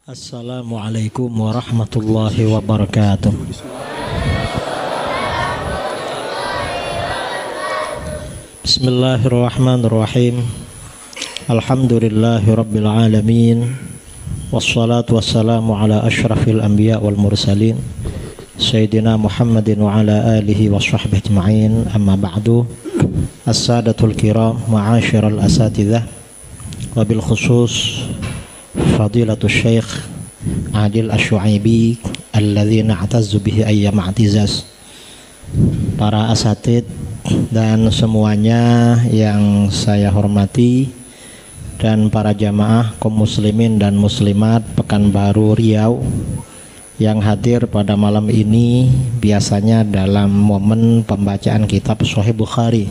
Assalamualaikum warahmatullahi wabarakatuh. Bismillahirrahmanirrahim. Alhamdulillahi rabbil alamin. Wassalatu wassalamu ala ashrafil anbiya wal mursalin Sayyidina Muhammadin wa ala alihi wa sahbihi ajma'in. Amma ba'du. As-sadatul kiram, ma'asyiral asatidzah, wabil khusus Fadilatul Syekh Adil Asy-Syu'aibi alladzi na'tazzu bihi ayyam i'tizaz. Para asatid dan semuanya yang saya hormati, dan para jamaah kaum muslimin dan muslimat Pekanbaru Riau yang hadir pada malam ini, biasanya dalam momen pembacaan kitab Sahih Bukhari.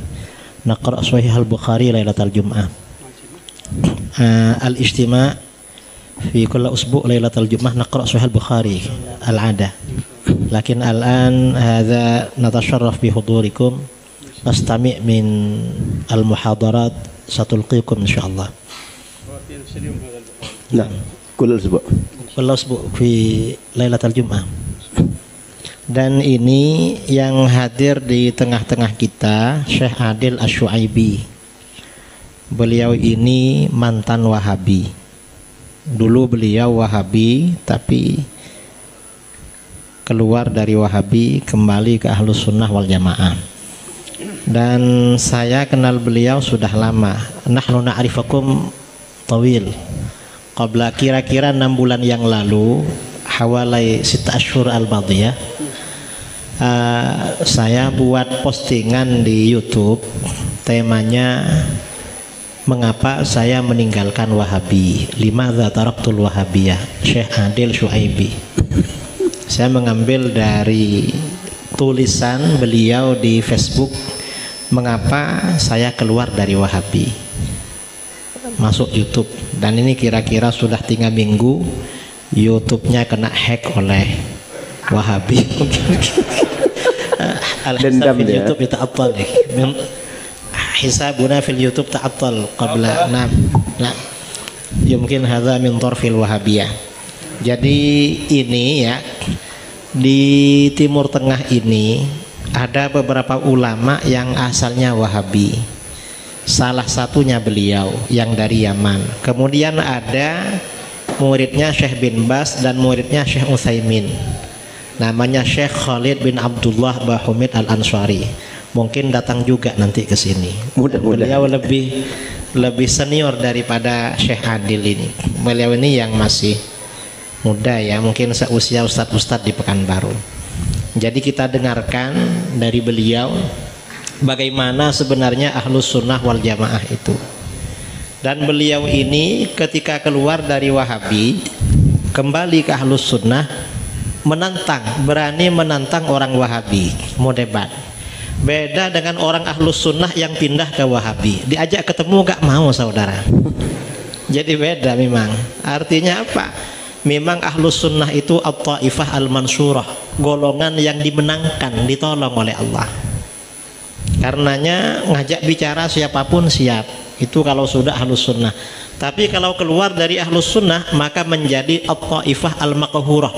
Naqra Sahih al-Bukhari Lailatul Jum'ah. Al-ijtima' في كل أسبوع ليلة الجمعة نقرأ صحيح البخاري العادة، لكن الآن هذا نتشرف بحضوركم، نستمع من المحاضرات ستلقيكم إن شاء الله. نعم، كل أسبوع في ليلة الجمعة. Dan ini yang hadir di tengah-tengah kita Syekh Adil Asy-Syu'aibi. Beliau ini mantan Wahabi. Dulu beliau Wahabi, tapi keluar dari Wahabi kembali ke Ahlus Sunnah wal Jamaah. Dan saya kenal beliau sudah lama. Nahnu na'rifakum tawil. Qabla kira-kira 6 bulan yang lalu, hawalai 6 ashhur al-madiyah, saya buat postingan di YouTube, temanya mengapa saya meninggalkan Wahabi, limadza taraktul Wahabiyah, Syekh Adil Syu'aibi. Saya mengambil dari tulisan beliau di Facebook, mengapa saya keluar dari Wahabi, masuk YouTube. Dan ini kira-kira sudah 3 minggu YouTube-nya kena hack oleh Wahabi. Al-hisab di YouTube itu apa nih? Hisabuna fil YouTube ta'attal qabla nah mungkin hadza min tarfil wahabiyah. Jadi ini ya, di Timur Tengah ini ada beberapa ulama yang asalnya Wahabi. Salah satunya beliau yang dari Yaman. Kemudian ada muridnya Syekh bin Bas dan muridnya Syekh Utsaimin. Namanya Syekh Khalid bin Abdullah Bahumid Al-Ansari. Mungkin datang juga nanti ke sini. Beliau lebih senior daripada Syekh Adil ini. Beliau ini yang masih muda ya, mungkin seusia ustadz-ustadz di Pekanbaru. Jadi kita dengarkan dari beliau bagaimana sebenarnya Ahlus Sunnah wal Jamaah itu. Dan beliau ini ketika keluar dari Wahabi kembali ke Ahlus Sunnah, berani menantang orang Wahabi, mau debat. Beda dengan orang Ahlus Sunnah yang pindah ke Wahabi, diajak ketemu gak mau saudara. Jadi beda memang. Artinya apa? Memang Ahlus Sunnah itu at-taifah al-mansurah, golongan yang dimenangkan, ditolong oleh Allah. Karenanya ngajak bicara siapapun siap. Itu kalau sudah Ahlus Sunnah. Tapi kalau keluar dari Ahlus Sunnah maka menjadi at-taifah al-maqhurah,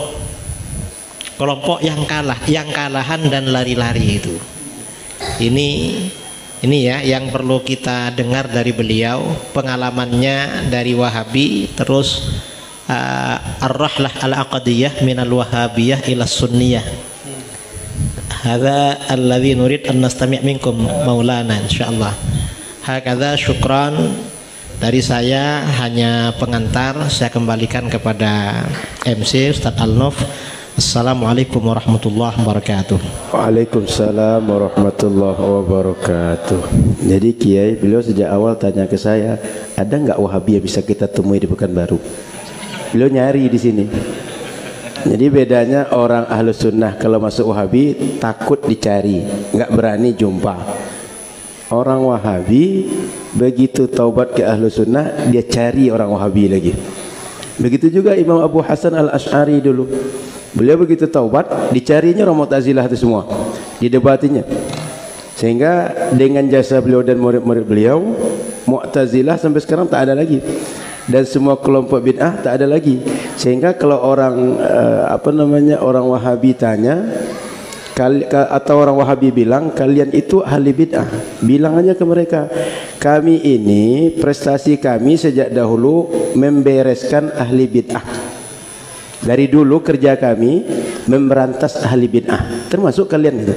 kelompok yang kalah, yang kalahan dan lari-lari itu. Ini ya yang perlu kita dengar dari beliau, pengalamannya dari Wahabi, terus ar-rahlah al-aqdiyah minal wahabiyah ila sunniyah. Hadza alladzi nurid an nastami' minkum maulana insyaallah. Hakadza, syukran dari saya, hanya pengantar. Saya kembalikan kepada MC Ustaz Al-Nof. Assalamualaikum warahmatullahi wabarakatuh. Waalaikumsalam warahmatullahi wabarakatuh. Jadi Kiai, beliau sejak awal tanya ke saya, ada nggak Wahabi yang bisa kita temui di Pekanbaru? Beliau nyari di sini. Jadi bedanya orang Ahlus Sunnah kalau masuk Wahabi takut dicari, nggak berani jumpa. Orang Wahabi begitu taubat ke Ahlus Sunnah, dia cari orang Wahabi lagi. Begitu juga Imam Abu Hasan Al-Asy'ari dulu. Beliau begitu taubat, dicarinya orang Mu'tazilah itu semua, didebatinya. Sehingga dengan jasa beliau dan murid-murid beliau, Mu'tazilah sampai sekarang tak ada lagi. Dan semua kelompok bid'ah tak ada lagi. Sehingga kalau orang orang Wahabi tanya, atau orang Wahabi bilang kalian itu ahli bid'ah, bilang aja ke mereka, kami ini prestasi kami sejak dahulu membereskan ahli bid'ah. Dari dulu kerja kami memberantas ahli bid'ah, termasuk kalian itu.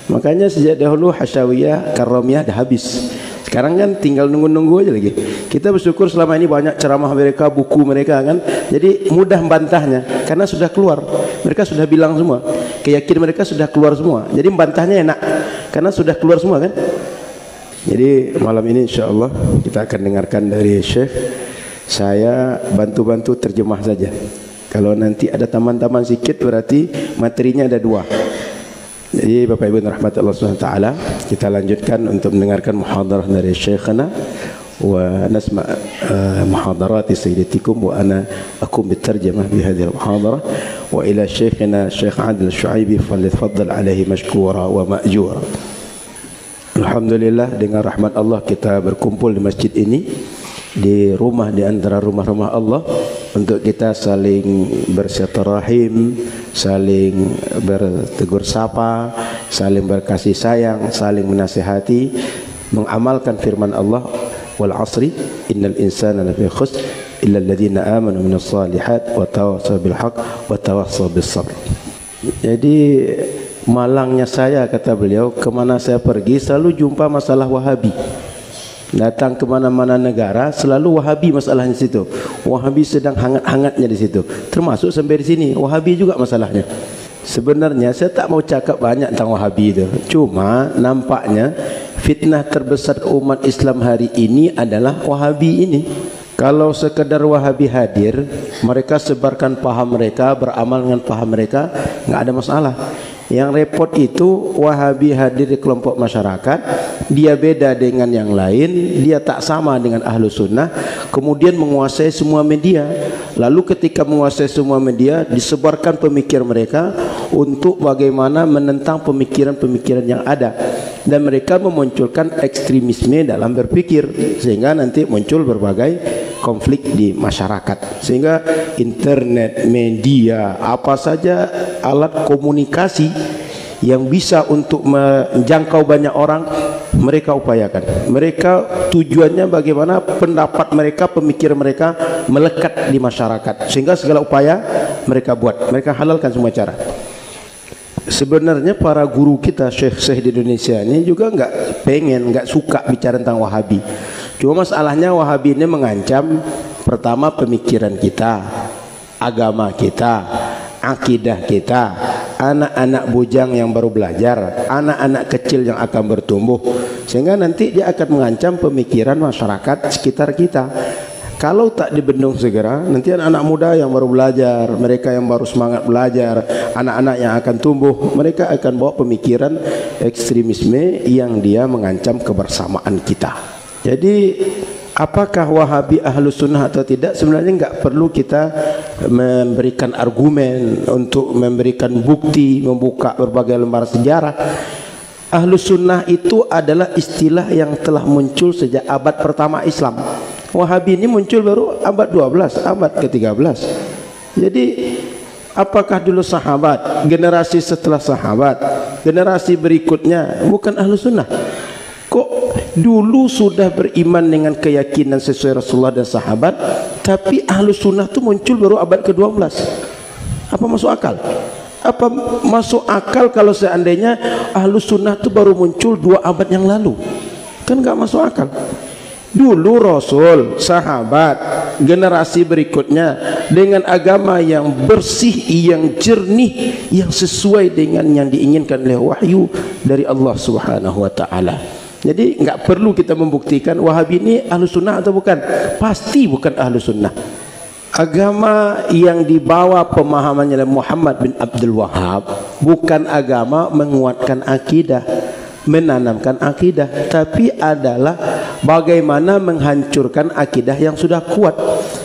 Makanya sejak dahulu Hasyawiyah, Karramiyah dah habis. Sekarang kan tinggal nunggu-nunggu aja lagi. Kita bersyukur selama ini banyak ceramah mereka, buku mereka kan. Jadi mudah membantahnya karena sudah keluar. Mereka sudah bilang semua. Keyakinan mereka sudah keluar semua. Jadi membantahnya enak karena sudah keluar semua kan. Jadi malam ini insyaallah kita akan dengarkan dari Syekh. Saya bantu-bantu terjemah saja. Kalau nanti ada taman-taman sikit berarti materinya ada 2. Jadi Bapak Ibu rahmat Allah SWT, kita lanjutkan untuk mendengarkan muhadarah dari Syekhana wa nasma muhadarati sayyidatikum wa ana akum bitarjamah bi hadhihi al-muhadarah wa ila Syekhina Syekh Adil Syuaibi falyatafaddal alaihi mashkura wa ma'jura. Alhamdulillah, dengan rahmat Allah kita berkumpul di masjid ini, di rumah di antara rumah-rumah Allah, untuk kita saling bersilaturahim, saling bertegur sapa, saling berkasih sayang, saling menasihati, mengamalkan firman Allah, wal asri innal insana lafi khusr illa alladhina amanu minas salihat wa tawassaw bil haqq wa tawassaw bis sabr. Jadi malangnya saya, kata beliau, kemana saya pergi selalu jumpa masalah Wahabi. Datang ke mana-mana negara selalu Wahabi masalahnya di situ. Wahabi sedang hangat-hangatnya di situ. Termasuk sampai di sini Wahabi juga masalahnya. Sebenarnya saya tak mau cakap banyak tentang Wahabi itu. Cuma nampaknya fitnah terbesar umat Islam hari ini adalah Wahabi ini. Kalau sekedar Wahabi hadir, mereka sebarkan paham mereka, beramal dengan paham mereka, nggak ada masalah. Yang repot itu Wahabi hadir di kelompok masyarakat, dia beda dengan yang lain, dia tak sama dengan ahlu sunnah, kemudian menguasai semua media. Lalu ketika menguasai semua media, disebarkan pemikir mereka untuk bagaimana menentang pemikiran-pemikiran yang ada, dan mereka memunculkan ekstremisme dalam berpikir, sehingga nanti muncul berbagai konflik di masyarakat. Sehingga internet, media, apa saja alat komunikasi yang bisa untuk menjangkau banyak orang, mereka upayakan. Mereka tujuannya bagaimana pendapat mereka, pemikiran mereka melekat di masyarakat, sehingga segala upaya mereka buat, mereka halalkan semua cara. Sebenarnya para guru kita, syekh-syekh di Indonesia ini juga nggak suka bicara tentang Wahabi. Cuma masalahnya Wahabi ini mengancam pertama pemikiran kita, agama kita, akidah kita, anak-anak bujang yang baru belajar, anak-anak kecil yang akan bertumbuh, sehingga nanti dia akan mengancam pemikiran masyarakat sekitar kita. Kalau tak dibendung segera, nanti anak-anak muda yang baru belajar, mereka yang baru semangat belajar, anak-anak yang akan tumbuh, mereka akan bawa pemikiran ekstremisme yang dia mengancam kebersamaan kita. Jadi apakah Wahabi ahlu sunnah atau tidak, sebenarnya nggak perlu kita memberikan argumen untuk memberikan bukti, membuka berbagai lembar sejarah. Ahlu sunnah itu adalah istilah yang telah muncul sejak abad pertama Islam. Wahabi ini muncul baru abad 12, abad ke-13. Jadi apakah dulu sahabat, generasi setelah sahabat, generasi berikutnya bukan ahlu sunnah? Kok dulu sudah beriman dengan keyakinan sesuai Rasulullah dan sahabat, tapi ahlu sunnah itu muncul baru abad ke-12? Apa masuk akal? Apa masuk akal kalau seandainya ahlu sunnah itu baru muncul 2 abad yang lalu? Kan nggak masuk akal. Dulu Rasul, sahabat, generasi berikutnya dengan agama yang bersih, yang jernih, yang sesuai dengan yang diinginkan oleh wahyu dari Allah Subhanahu wa taala. Jadi nggak perlu kita membuktikan Wahabi ini ahlu sunnah atau bukan. Pasti bukan ahlu sunnah. Agama yang dibawa pemahamannya oleh Muhammad bin Abdul Wahab bukan agama menguatkan akidah, menanamkan akidah, tapi adalah bagaimana menghancurkan akidah yang sudah kuat.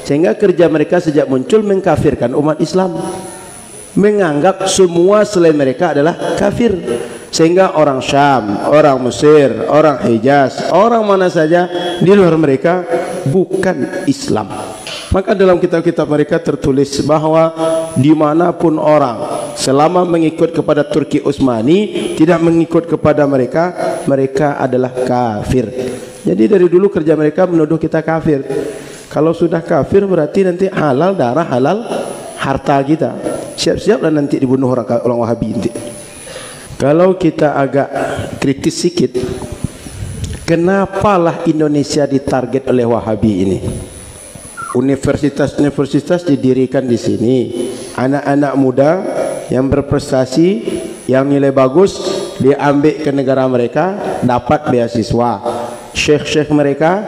Sehingga kerja mereka sejak muncul mengkafirkan umat Islam, menganggap semua selain mereka adalah kafir. Sehingga orang Syam, orang Mesir, orang Hijaz, orang mana saja di luar mereka bukan Islam. Maka dalam kitab-kitab mereka tertulis bahwa dimanapun orang selama mengikut kepada Turki Utsmani, tidak mengikut kepada mereka, mereka adalah kafir. Jadi dari dulu kerja mereka menuduh kita kafir. Kalau sudah kafir berarti nanti halal darah, halal harta kita. Siap-siaplah nanti dibunuh orang Wahabi nanti. Kalau kita agak kritis sedikit, kenapalah Indonesia ditarget oleh Wahabi ini? Universitas-universitas didirikan di sini, anak-anak muda yang berprestasi, yang nilai bagus diambil ke negara mereka, dapat beasiswa. Syekh-syekh mereka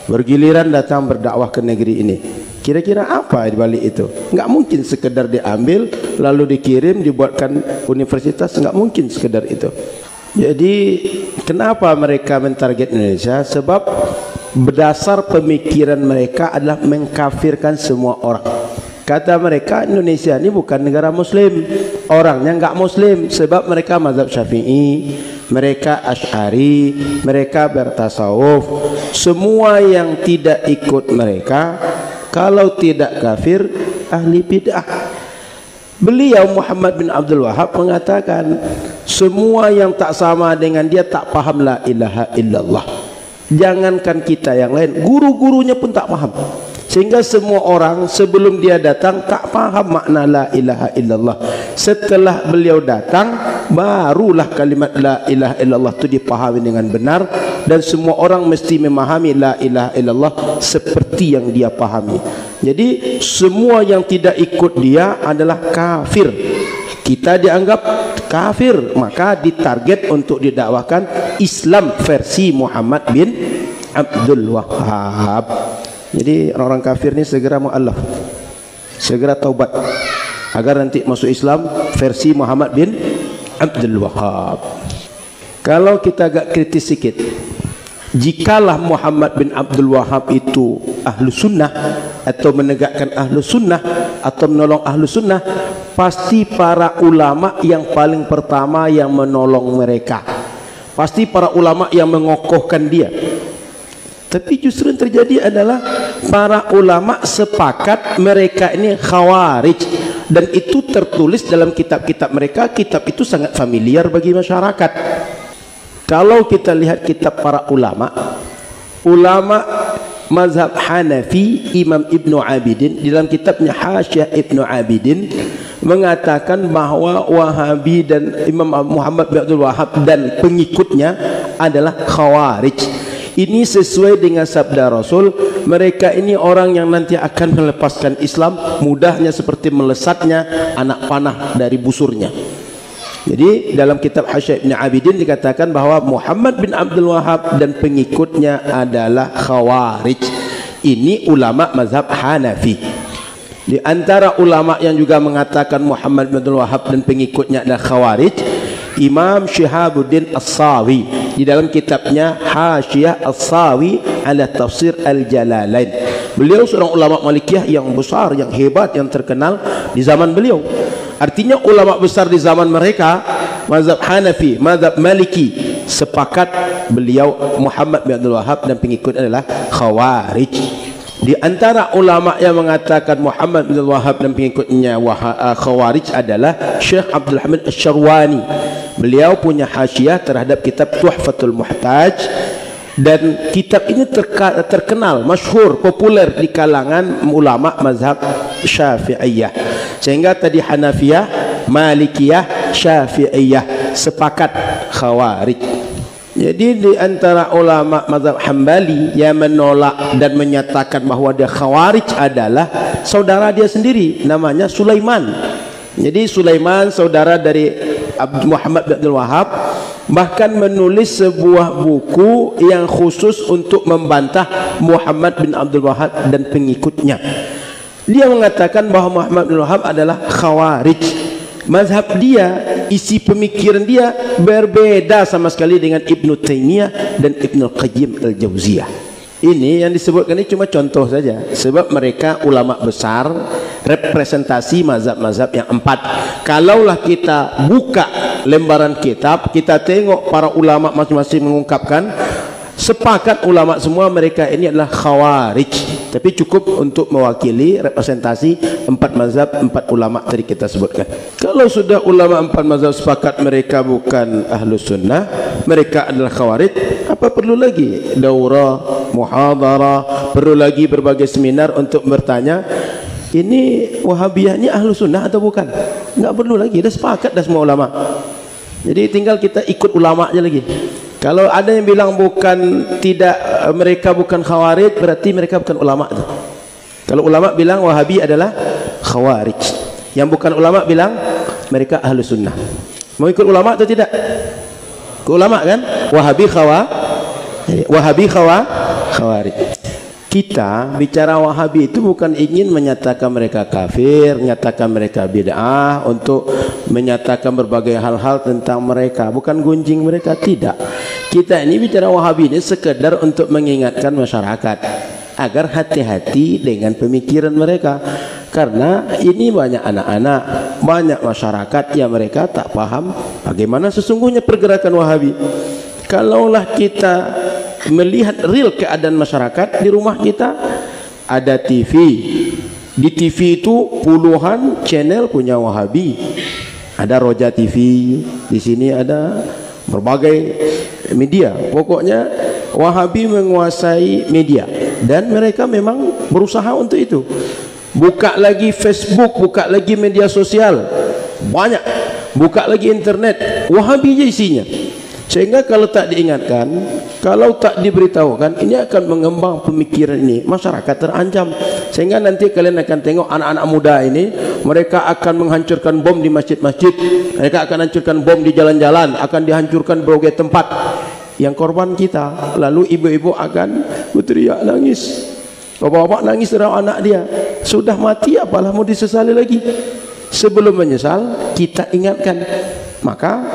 bergiliran datang berdakwah ke negeri ini. Kira-kira apa di balik itu? Enggak mungkin sekedar diambil lalu dikirim dibuatkan universitas, enggak mungkin sekedar itu. Jadi kenapa mereka mentarget Indonesia? Sebab berdasar pemikiran mereka adalah mengkafirkan semua orang. Kata mereka Indonesia ini bukan negara muslim, orangnya enggak muslim, sebab mereka mazhab Syafi'i, mereka Asy'ari, mereka bertasawuf. Semua yang tidak ikut mereka kalau tidak kafir ahli bid'ah. Beliau Muhammad bin Abdul Wahab mengatakan semua yang tak sama dengan dia tak paham la ilaha illallah. Jangankan kita yang lain, guru-gurunya pun tak paham. Sehingga semua orang sebelum dia datang tak paham makna la ilaha illallah. Setelah beliau datang, barulah kalimat la ilaha illallah itu dipahami dengan benar, dan semua orang mesti memahami la ilaha illallah seperti yang dia pahami. Jadi semua yang tidak ikut dia adalah kafir. Kita dianggap kafir, maka ditarget untuk didakwakan Islam versi Muhammad bin Abdul Wahab. Jadi orang-orang kafir ini segera mu'allaf, segera taubat agar nanti masuk Islam versi Muhammad bin Abdul Wahab. Kalau kita agak kritis sedikit, jikalah Muhammad bin Abdul Wahab itu ahlu sunnah atau menegakkan ahlu sunnah atau menolong ahlu sunnah, pasti para ulama yang paling pertama yang menolong mereka, pasti para ulama yang mengokohkan dia. Tapi justru yang terjadi adalah para ulama sepakat mereka ini khawarij, dan itu tertulis dalam kitab-kitab mereka. Kitab itu sangat familiar bagi masyarakat. Kalau kita lihat kitab para ulama mazhab Hanafi, Imam Ibnu Abidin di dalam kitabnya Hasyiah Ibnu Abidin mengatakan bahwa Wahabi dan Imam Muhammad bin Abdul Wahab dan pengikutnya adalah khawarij. Ini sesuai dengan sabda Rasul, mereka ini orang yang nanti akan melepaskan Islam mudahnya seperti melesatnya anak panah dari busurnya. Jadi dalam kitab Hasyiah Ibnu Abidin dikatakan bahwa Muhammad bin Abdul Wahab dan pengikutnya adalah khawarij. Ini ulama mazhab Hanafi. Di antara ulama yang juga mengatakan Muhammad bin Abdul Wahab dan pengikutnya adalah khawarij, Imam Syihabuddin As-Sawi di dalam kitabnya Hasyiah As-Sawi ala Tafsir Al-Jalalain. Beliau seorang ulama Malikiyah yang besar, yang hebat, yang terkenal di zaman beliau. Artinya ulama besar di zaman mereka, mazhab Hanafi, mazhab Maliki, sepakat beliau Muhammad bin Abdul Wahab dan pengikut adalah khawarij. Di antara ulama yang mengatakan Muhammad bin Abdul Wahab dan pengikutnya khawarij adalah Syekh Abdul Hamid Asy-Syarwani. Beliau punya hasyiah terhadap kitab Tuhfatul Muhtaj, dan kitab ini terkenal, masyhur, populer di kalangan ulama mazhab Syafi'iyah. Sehingga tadi Hanafiyah, Malikiyah, Syafi'iyah sepakat khawarij. Jadi di antara ulama mazhab Hambali yang menolak dan menyatakan bahwa dia khawarij adalah saudara dia sendiri, namanya Sulaiman. Jadi Sulaiman saudara dari Muhammad bin Abdul Wahab bahkan menulis sebuah buku yang khusus untuk membantah Muhammad bin Abdul Wahab dan pengikutnya. Dia mengatakan bahwa Muhammad bin Abdul Wahab adalah khawarij. Mazhab dia, isi pemikiran dia berbeda sama sekali dengan Ibnu Taimiyah dan Ibnu Qayyim Al-Jauziyah. Ini yang disebutkan ini cuma contoh saja, sebab mereka ulama besar, representasi mazhab-mazhab yang empat. Kalaulah kita buka lembaran kitab, kita tengok para ulama masing-masing mengungkapkan, Sepakat ulama semua mereka ini adalah khawarij, tapi cukup untuk mewakili representasi 4 mazhab 4 ulama tadi kita sebutkan. Kalau sudah ulama 4 mazhab sepakat mereka bukan ahlus sunnah, mereka adalah khawarij, apa perlu lagi daurah, muhadarah, perlu lagi berbagai seminar untuk bertanya ini Wahabiyah ini ahlus sunnah atau bukan? Enggak perlu lagi, dah sepakat dah semua ulama. Jadi tinggal kita ikut ulama aja lagi. Kalau ada yang bilang bukan, tidak, mereka bukan khawarij, berarti mereka bukan ulama itu. Kalau ulama bilang Wahabi adalah khawarij, yang bukan ulama bilang mereka ahlu sunnah. Mau ikut ulama atau tidak? Ke ulama kan? Wahabi khawarij. Kita bicara Wahabi itu bukan ingin menyatakan mereka kafir, menyatakan mereka bid'ah, untuk menyatakan berbagai hal-hal tentang mereka, bukan gunjing mereka, tidak. Kita ini bicara Wahabi ini sekedar untuk mengingatkan masyarakat agar hati-hati dengan pemikiran mereka, karena ini banyak anak-anak, banyak masyarakat yang mereka tak paham bagaimana sesungguhnya pergerakan Wahabi. Kalaulah kita melihat real keadaan masyarakat, di rumah kita ada TV, di TV itu puluhan channel punya Wahabi, ada Roja TV, di sini ada berbagai media. Pokoknya Wahabi menguasai media dan mereka memang berusaha untuk itu. Buka lagi Facebook, buka lagi media sosial, banyak, buka lagi internet, Wahabi aja isinya. Sehingga kalau tak diingatkan, kalau tak diberitahukan, ini akan mengembang pemikiran ini, masyarakat terancam. Sehingga nanti kalian akan tengok anak-anak muda ini, mereka akan menghancurkan bom di masjid-masjid, mereka akan hancurkan bom di jalan-jalan, akan dihancurkan berbagai tempat. Yang korban kita, lalu ibu-ibu akan berteriak nangis, bapak-bapak nangis terhadap anak dia, sudah mati apalah mau disesali lagi. Sebelum menyesal, kita ingatkan. Maka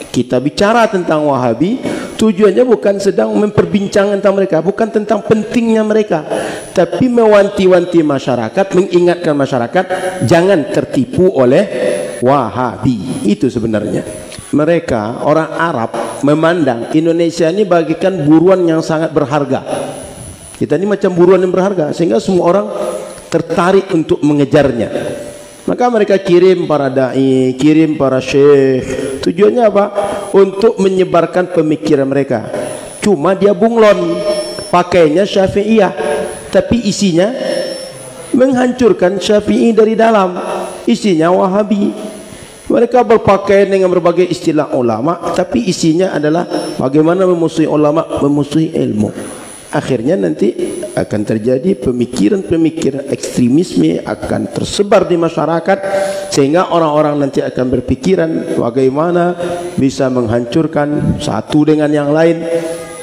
kita bicara tentang Wahabi, tujuannya bukan sedang memperbincangkan tentang mereka, bukan tentang pentingnya mereka, tapi mewanti-wanti masyarakat, mengingatkan masyarakat jangan tertipu oleh Wahabi. Itu sebenarnya. Mereka orang Arab memandang Indonesia ini bagikan buruan yang sangat berharga. Kita ini macam buruan yang berharga, sehingga semua orang tertarik untuk mengejarnya. Maka mereka kirim para dai, kirim para syekh. Tujuannya apa? Untuk menyebarkan pemikiran mereka. Cuma dia bunglon, pakainya Syafi'iyah, tapi isinya menghancurkan Syafi'i dari dalam. Isinya Wahabi. Mereka berpakaian dengan berbagai istilah ulama, tapi isinya adalah bagaimana memusuhi ulama, memusuhi ilmu. Akhirnya nanti akan terjadi pemikiran-pemikiran ekstremisme akan tersebar di masyarakat, sehingga orang-orang nanti akan berpikiran bagaimana bisa menghancurkan satu dengan yang lain,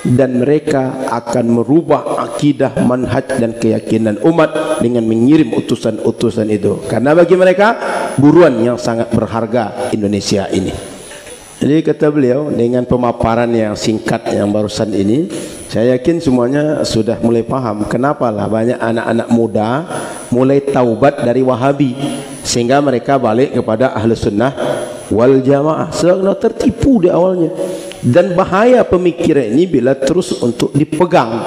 dan mereka akan merubah akidah, manhaj dan keyakinan umat dengan mengirim utusan-utusan itu, karena bagi mereka buruan yang sangat berharga Indonesia ini. Jadi kata beliau, dengan pemaparan yang singkat yang barusan ini, saya yakin semuanya sudah mulai paham kenapa lah banyak anak-anak muda mulai taubat dari Wahabi, sehingga mereka balik kepada Ahlus Sunnah wal Jamaah. Sebab tertipu di awalnya, dan bahaya pemikiran ini bila terus untuk dipegang.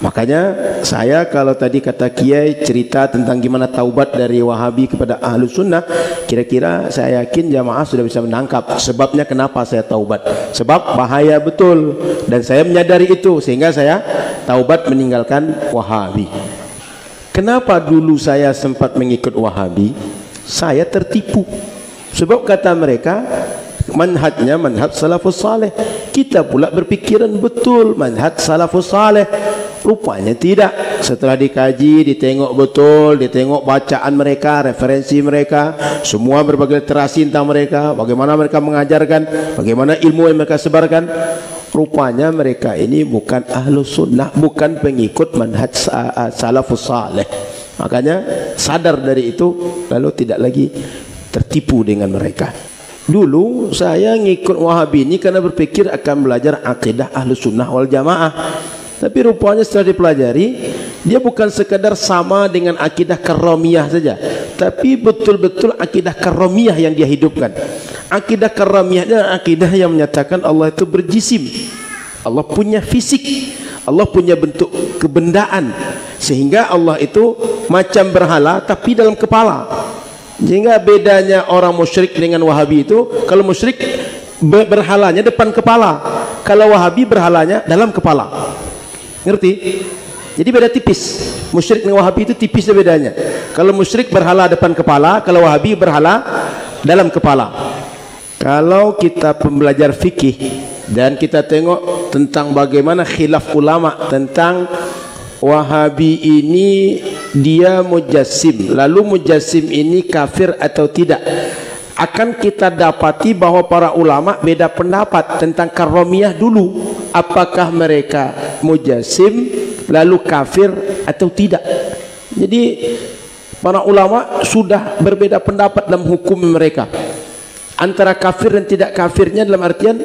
Makanya saya kalau tadi kata Kiai cerita tentang gimana taubat dari Wahabi kepada Ahlus Sunnah, kira-kira saya yakin jamaah sudah bisa menangkap sebabnya kenapa saya taubat. Sebab bahaya betul, dan saya menyadari itu, sehingga saya taubat meninggalkan Wahabi. Kenapa dulu saya sempat mengikut Wahabi? Saya tertipu. Sebab kata mereka manhajnya manhaj salafus saleh. Kita pula berpikiran betul manhaj salafus saleh. Rupanya tidak. Setelah dikaji, ditengok betul, ditengok bacaan mereka, referensi mereka, semua berbagai literasi tentang mereka, bagaimana mereka mengajarkan, bagaimana ilmu yang mereka sebarkan. Rupanya mereka ini bukan Ahlus Sunnah, bukan pengikut manhaj salafus saleh. Makanya sadar dari itu, lalu tidak lagi tertipu dengan mereka. Dulu saya ngikut Wahabi ini karena berpikir akan belajar akidah Ahlus Sunnah wal Jamaah. Tapi rupanya setelah dipelajari, dia bukan sekadar sama dengan akidah karramiyah saja, tapi betul-betul akidah karramiyah yang dia hidupkan. Akidah karramiyah adalah akidah yang menyatakan Allah itu berjisim. Allah punya fisik, Allah punya bentuk kebendaan, sehingga Allah itu macam berhala tapi dalam kepala. Sehingga bedanya orang musyrik dengan Wahabi itu, kalau musyrik berhalanya depan kepala, kalau Wahabi berhalanya dalam kepala. Ngerti? Jadi beda tipis. Musyrik dengan Wahabi itu tipis bedanya. Kalau musyrik berhala depan kepala, kalau Wahabi berhala dalam kepala. Kalau kita pembelajar fikih dan kita tengok tentang bagaimana khilaf ulama tentang Wahabi ini, dia mujassim, lalu mujassim ini kafir atau tidak, akan kita dapati bahwa para ulama beda pendapat tentang karomiyah dulu, apakah mereka mujassim lalu kafir atau tidak. Jadi para ulama sudah berbeda pendapat dalam hukum mereka antara kafir dan tidak kafirnya, dalam artian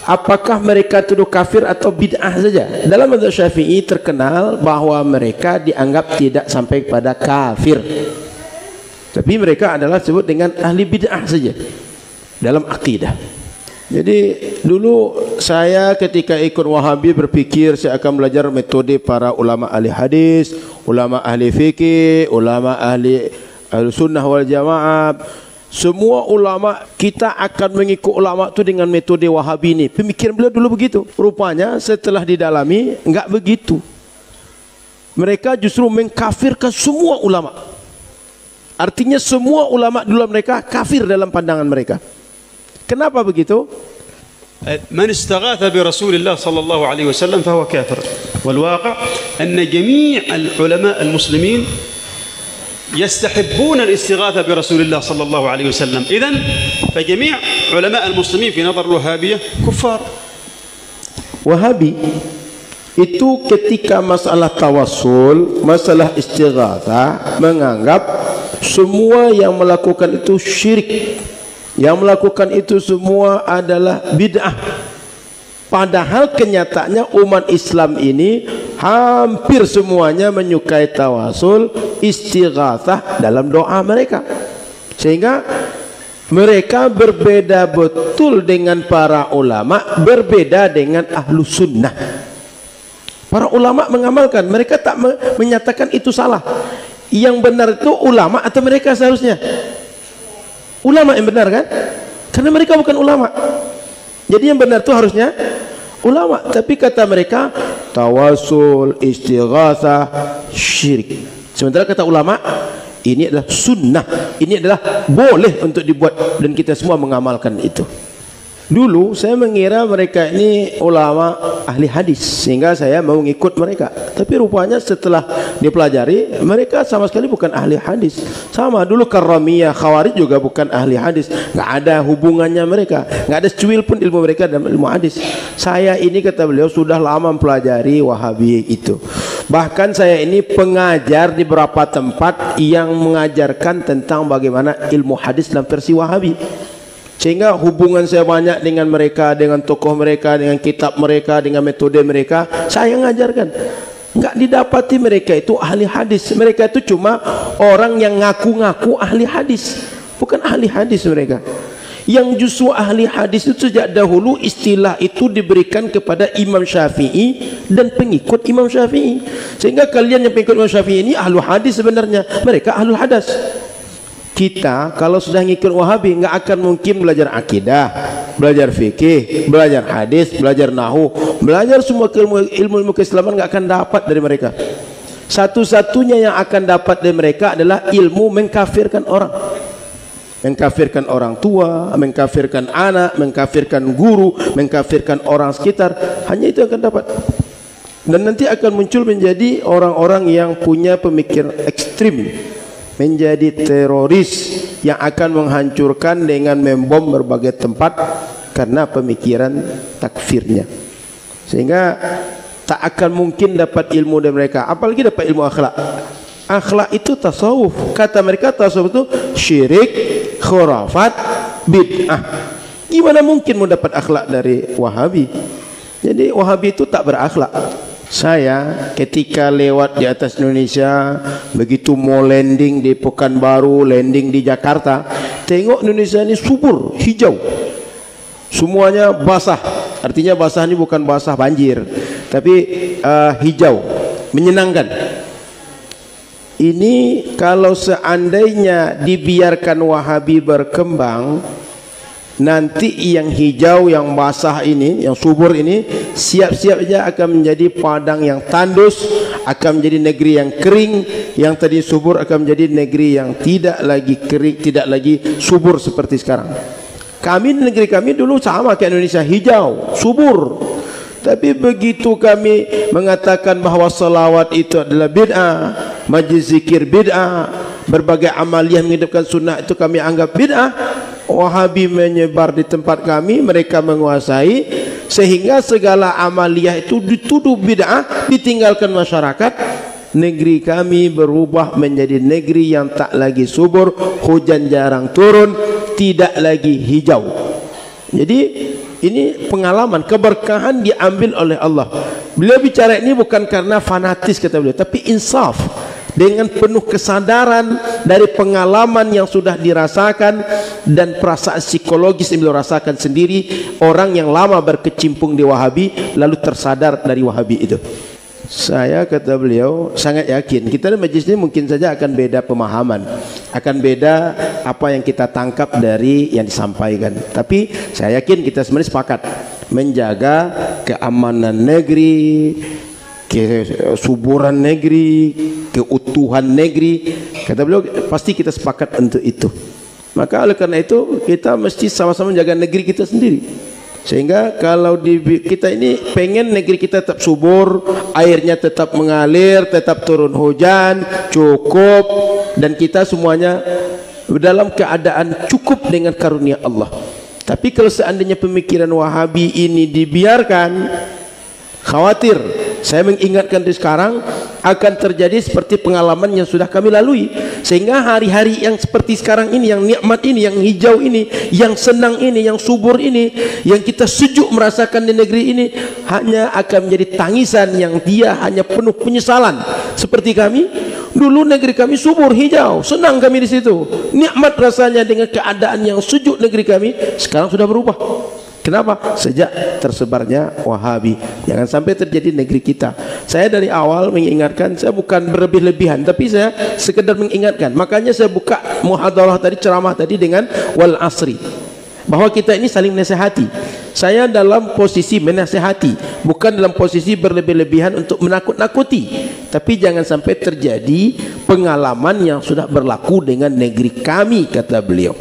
apakah mereka tuduh kafir atau bid'ah saja. Dalam mazhab Syafi'i terkenal bahwa mereka dianggap tidak sampai pada kafir, tapi mereka adalah disebut dengan ahli bid'ah saja dalam akidah. Jadi dulu saya ketika ikut Wahabi berpikir saya akan belajar metode para ulama ahli hadis, ulama ahli fikih, ulama ahli sunnah wal jamaah. Semua ulama kita akan mengikut ulama itu dengan metode Wahabi ini. Pemikiran beliau dulu begitu. Rupanya setelah didalami enggak begitu. Mereka justru mengkafirkan semua ulama. Artinya semua ulama dulu mereka kafir dalam pandangan mereka. Kenapa begitu? من استغاث برسول الله صلى الله عليه وسلم فهو كافر. والواقع أن جميع العلماء المسلمين يستحبون الاستغاثة برسول الله صلى الله عليه وسلم. إذن فجميع علماء المسلمين في نظر الوهابية كفار. Wahabi itu ketika masalah tawassul, masalah istighatsah, menganggap semua yang melakukan itu syirik, yang melakukan itu semua adalah bid'ah. Padahal kenyataannya umat Islam ini hampir semuanya menyukai tawasul, istighatsah dalam doa mereka. Sehingga mereka berbeda betul dengan para ulama, berbeda dengan ahlu sunnah. Para ulama mengamalkan, mereka tak menyatakan itu salah. Yang benar itu ulama atau mereka seharusnya? Ulama yang benar kan? Karena mereka bukan ulama. Jadi yang benar itu harusnya ulama. Tapi kata mereka tawasul, istighatsah, syirik. Sementara kata ulama ini adalah sunnah, ini adalah boleh untuk dibuat dan kita semua mengamalkan itu. Dulu saya mengira mereka ini ulama ahli hadis sehingga saya mau ngikut mereka. Tapi rupanya setelah dipelajari mereka sama sekali bukan ahli hadis. Sama dulu Karramiyah, Khawarij juga bukan ahli hadis. Nggak ada hubungannya mereka, nggak ada secuil pun ilmu mereka dalam ilmu hadis. Saya ini kata beliau sudah lama mempelajari Wahabi itu. Bahkan saya ini pengajar di beberapa tempat yang mengajarkan tentang bagaimana ilmu hadis dalam versi Wahabi. Sehingga hubungan saya banyak dengan mereka, dengan tokoh mereka, dengan kitab mereka, dengan metode mereka. Saya ngajarkan. Enggak didapati mereka itu ahli hadis. Mereka itu cuma orang yang ngaku-ngaku ahli hadis. Bukan ahli hadis mereka. Yang justru ahli hadis itu sejak dahulu istilah itu diberikan kepada Imam Syafi'i dan pengikut Imam Syafi'i. Sehingga kalian yang pengikut Imam Syafi'i ini ahlu hadis sebenarnya. Mereka ahlul hadas. Kita kalau sudah ngikut Wahabi nggak akan mungkin belajar akidah, belajar fikih, belajar hadis, belajar nahu, belajar semua ilmu keislaman nggak akan dapat dari mereka. Satu-satunya yang akan dapat dari mereka adalah ilmu mengkafirkan orang, mengkafirkan orang tua, mengkafirkan anak, mengkafirkan guru, mengkafirkan orang sekitar. Hanya itu yang akan dapat. Dan nanti akan muncul menjadi orang-orang yang punya pemikiran ekstrim, menjadi teroris yang akan menghancurkan dengan membom berbagai tempat karena pemikiran takfirnya. Sehingga tak akan mungkin dapat ilmu dari mereka, apalagi dapat ilmu akhlak. Akhlak itu tasawuf. Kata mereka tasawuf itu syirik, khurafat, bid'ah. Gimana mungkin mau dapat akhlak dari Wahabi? Jadi Wahabi itu tak berakhlak. Saya ketika lewat di atas Indonesia, begitu mau landing di Pekanbaru, landing di Jakarta, tengok Indonesia ini subur, hijau, semuanya basah, Artinya basah ini bukan basah banjir, tapi hijau, menyenangkan. Ini kalau seandainya dibiarkan Wahabi berkembang, nanti yang hijau, yang basah ini, yang subur ini, siap-siap saja akan menjadi padang yang tandus, akan menjadi negeri yang kering. Yang tadi subur akan menjadi negeri yang tidak lagi kering, tidak lagi subur seperti sekarang. Kami, negeri kami dulu sama kayak Indonesia, hijau, subur. Tapi begitu kami mengatakan bahawa salawat itu adalah bid'ah, majlis zikir bid'ah, berbagai amaliyah menghidupkan sunnah itu kami anggap bid'ah, Wahabi menyebar di tempat kami, mereka menguasai, sehingga segala amaliyah itu dituduh bid'ah, ditinggalkan masyarakat. Negeri kami berubah menjadi negeri yang tak lagi subur, hujan jarang turun, tidak lagi hijau. Jadi ini pengalaman, keberkahan diambil oleh Allah. Beliau bicara ini bukan karena fanatis kata beliau, tapi insaf, dengan penuh kesadaran dari pengalaman yang sudah dirasakan dan perasaan psikologis yang beliau rasakan sendiri. Orang yang lama berkecimpung di Wahabi lalu tersadar dari Wahabi itu. Saya, kata beliau, sangat yakin kita di majlis ini mungkin saja akan beda pemahaman, akan beda apa yang kita tangkap dari yang disampaikan, tapi saya yakin kita sebenarnya sepakat menjaga keamanan negeri, kesuburan negeri, keutuhan negeri. Kata beliau pasti kita sepakat untuk itu. Maka oleh karena itu kita mesti sama-sama menjaga negeri kita sendiri. Sehingga kalau kita ini pengen negeri kita tetap subur, airnya tetap mengalir, tetap turun hujan, cukup, dan kita semuanya dalam keadaan cukup dengan karunia Allah. Tapi kalau seandainya pemikiran Wahabi ini dibiarkan, khawatir, saya mengingatkan dari sekarang akan terjadi seperti pengalaman yang sudah kami lalui. Sehingga hari-hari yang seperti sekarang ini, yang nikmat ini, yang hijau ini, yang senang ini, yang subur ini, yang kita sejuk merasakan di negeri ini, hanya akan menjadi tangisan yang dia hanya penuh penyesalan. Seperti kami, dulu negeri kami subur, hijau, senang kami di situ, nikmat rasanya dengan keadaan yang sejuk negeri kami. Sekarang sudah berubah. Kenapa? Sejak tersebarnya Wahabi. Jangan sampai terjadi negeri kita. Saya dari awal mengingatkan, saya bukan berlebih-lebihan, tapi saya sekedar mengingatkan. Makanya saya buka muhadarah tadi, ceramah tadi dengan wal asri, bahwa kita ini saling menasihati. Saya dalam posisi menasihati, bukan dalam posisi berlebih-lebihan untuk menakut-nakuti. Tapi jangan sampai terjadi pengalaman yang sudah berlaku dengan negeri kami, kata beliau.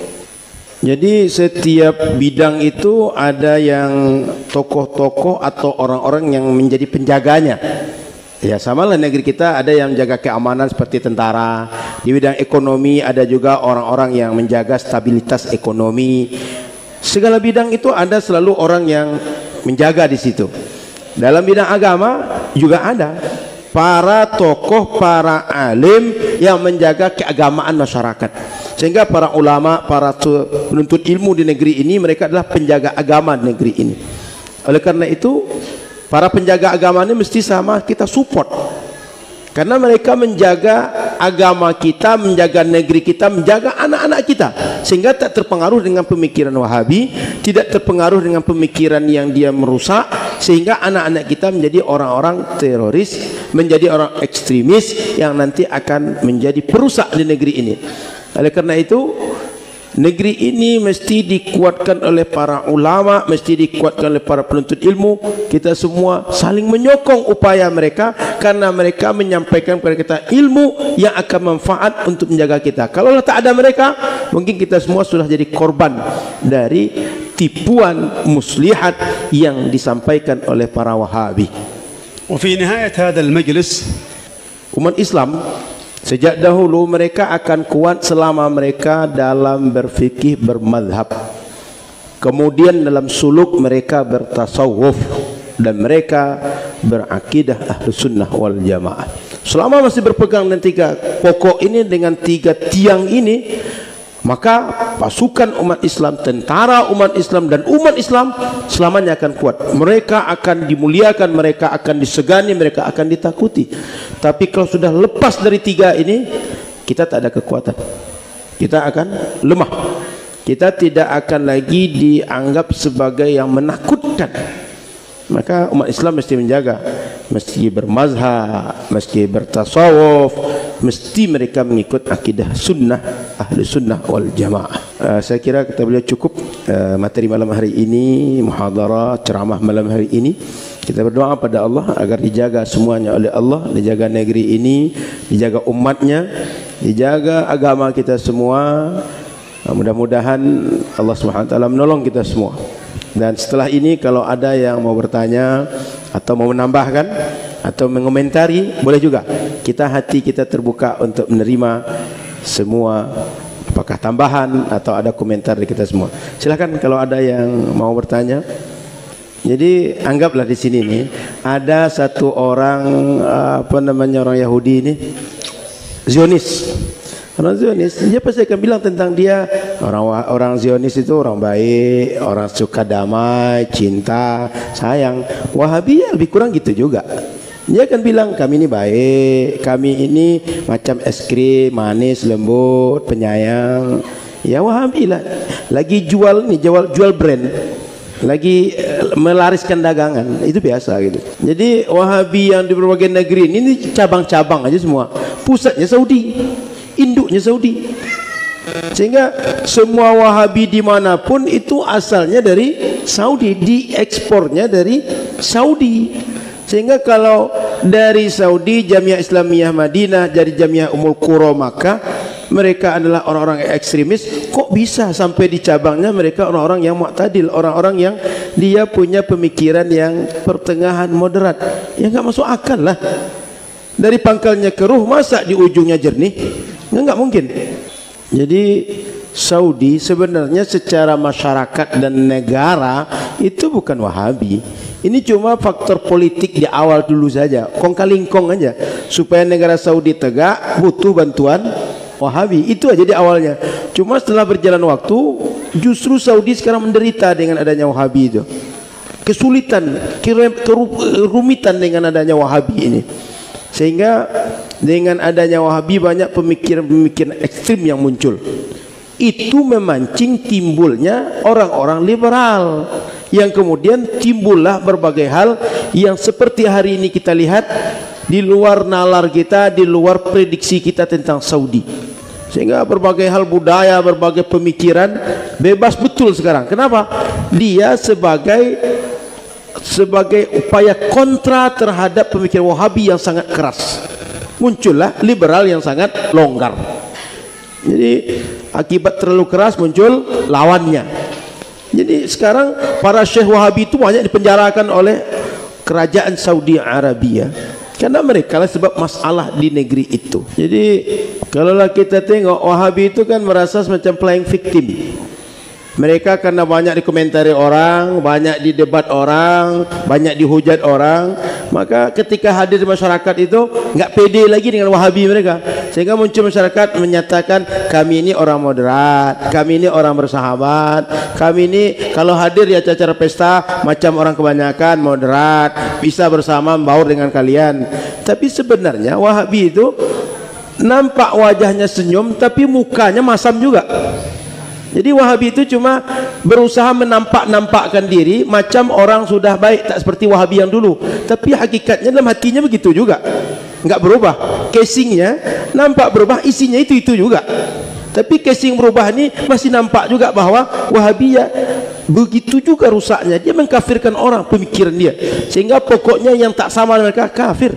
Jadi setiap bidang itu ada yang tokoh-tokoh atau orang-orang yang menjadi penjaganya. Ya samalah negeri kita ada yang menjaga keamanan seperti tentara. Di bidang ekonomi ada juga orang-orang yang menjaga stabilitas ekonomi. Segala bidang itu ada selalu orang yang menjaga di situ. Dalam bidang agama juga ada para tokoh, para alim yang menjaga keagamaan masyarakat. Sehingga para ulama, para penuntut ilmu di negeri ini, mereka adalah penjaga agama di negeri ini. Oleh karena itu, para penjaga agama ini mesti sama kita support. Karena mereka menjaga agama kita, menjaga negeri kita, menjaga anak-anak kita. Sehingga tak terpengaruh dengan pemikiran Wahabi, tidak terpengaruh dengan pemikiran yang dia merusak. Sehingga anak-anak kita menjadi orang-orang teroris, menjadi orang ekstremis yang nanti akan menjadi perusak di negeri ini. Oleh karena itu, negeri ini mesti dikuatkan oleh para ulama, mesti dikuatkan oleh para penuntut ilmu. Kita semua saling menyokong upaya mereka, karena mereka menyampaikan kepada kita ilmu yang akan manfaat untuk menjaga kita. Kalau tak ada mereka, mungkin kita semua sudah jadi korban dari tipuan muslihat yang disampaikan oleh para Wahabi. وفي نهاية هذا المجلس umat Islam sejak dahulu mereka akan kuat selama mereka dalam berfikih bermadhab, kemudian dalam suluk mereka bertasawuf, dan mereka berakidah Ahlus Sunnah wal Jamaah. Selama masih berpegang dengan tiga pokok ini, dengan tiga tiang ini, maka pasukan umat Islam, tentara umat Islam, dan umat Islam selamanya akan kuat. Mereka akan dimuliakan, mereka akan disegani, mereka akan ditakuti. Tapi kalau sudah lepas dari tiga ini, kita tak ada kekuatan, kita akan lemah. Kita tidak akan lagi dianggap sebagai yang menakutkan. Maka umat Islam mesti menjaga, mesti bermazhab, mesti bertasawuf, mesti mereka mengikut akidah sunnah, ahli sunnah wal jamaah. Saya kira kata beliau cukup materi malam hari ini, muhadarah, ceramah malam hari ini. Kita berdoa pada Allah agar dijaga semuanya oleh Allah, dijaga negeri ini, dijaga umatnya, dijaga agama kita semua. Mudah-mudahan Allah SWT menolong kita semua. Dan setelah ini kalau ada yang mau bertanya atau mau menambahkan atau mengomentari, boleh juga. Hati kita terbuka untuk menerima semua, apakah tambahan atau ada komentar dari kita semua. Silakan kalau ada yang mau bertanya. Jadi anggaplah di sini nih ada satu orang orang Yahudi ini, Zionis. Orang Zionis, dia pasti akan bilang tentang dia, orang Zionis itu orang baik, orang suka damai, cinta, sayang. Wahabi lebih kurang gitu juga. Dia akan bilang kami ini baik, kami ini macam es krim, manis, lembut, penyayang. Ya Wahabi lah, lagi jual brand, lagi melariskan dagangan, itu biasa gitu. Jadi Wahabi yang di berbagai negeri ini cabang-cabang aja semua. Pusatnya Saudi, induknya Saudi. Sehingga semua Wahabi dimanapun itu asalnya dari Saudi, diekspornya dari Saudi. Sehingga kalau dari Saudi Jamiah Islamiyah Madinah, dari Jamiah Ummul Qura Makkah, mereka adalah orang-orang ekstremis. Kok bisa sampai di cabangnya mereka orang-orang yang mu'tadil, orang-orang yang dia punya pemikiran yang pertengahan moderat? Ya nggak masuk akal lah. Dari pangkalnya keruh, masa di ujungnya jernih? Nggak mungkin. Jadi Saudi sebenarnya secara masyarakat dan negara itu bukan Wahabi. Ini cuma faktor politik di awal dulu saja, kong kalingkong aja, supaya negara Saudi tegak butuh bantuan Wahabi. Itu aja di awalnya. Cuma setelah berjalan waktu, justru Saudi sekarang menderita dengan adanya Wahabi itu. Kesulitan, kerumitan dengan adanya Wahabi ini. Sehingga dengan adanya Wahabi banyak pemikiran-pemikiran ekstrim yang muncul. Itu memancing timbulnya orang-orang liberal, yang kemudian timbullah berbagai hal yang seperti hari ini kita lihat di luar nalar kita, di luar prediksi kita tentang Saudi. Sehingga berbagai hal budaya, berbagai pemikiran bebas betul sekarang. Kenapa? Dia sebagai upaya kontra terhadap pemikiran Wahabi yang sangat keras. Muncullah liberal yang sangat longgar. Jadi akibat terlalu keras muncul lawannya. Jadi sekarang para syekh Wahabi itu banyak dipenjarakan oleh kerajaan Saudi Arabia karena mereka lah sebab masalah di negeri itu. Jadi kalau kita tengok Wahabi itu kan merasa semacam playing victim. Mereka karena banyak dikomentari orang, banyak didebat orang, banyak dihujat orang, maka ketika hadir di masyarakat itu nggak pede lagi dengan Wahabi mereka. Sehingga muncul masyarakat menyatakan kami ini orang moderat, kami ini orang bersahabat, kami ini kalau hadir di acara pesta macam orang kebanyakan moderat, bisa bersama membaur dengan kalian. Tapi sebenarnya Wahabi itu nampak wajahnya senyum tapi mukanya masam juga. Jadi Wahabi itu cuma berusaha menampak-nampakkan diri macam orang sudah baik, tak seperti Wahabi yang dulu. Tapi hakikatnya dalam hatinya begitu juga, nggak berubah. Casingnya nampak berubah, isinya itu juga. Tapi casing berubah ini masih nampak juga bahwa Wahabi ya begitu juga rusaknya. Dia mengkafirkan orang, pemikiran dia. Sehingga pokoknya yang tak sama dengan mereka kafir.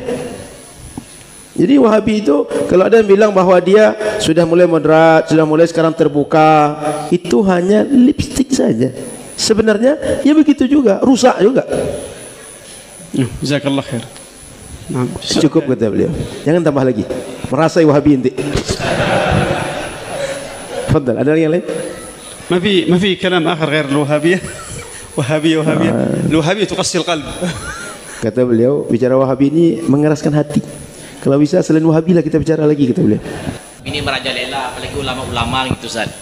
Jadi Wahabi itu kalau ada yang bilang bahwa dia sudah mulai moderat, sudah mulai sekarang terbuka, itu hanya lipstick saja. Sebenarnya ya begitu juga, rusak juga. Jazakallah khair. Cukup kata beliau. Jangan tambah lagi. Merasai Wahabi inti. Fadal, ada yang lain? ما في كلام آخر غير الوهابية. وهابية الوهابية تقسي القلب. Kata beliau, bicara Wahabi ini mengeraskan hati. Kalau bisa selain Wahabi lah kita bicara lagi, kata beliau. Ini merajalela, apalagi ulama-ulama gitu Ustaz.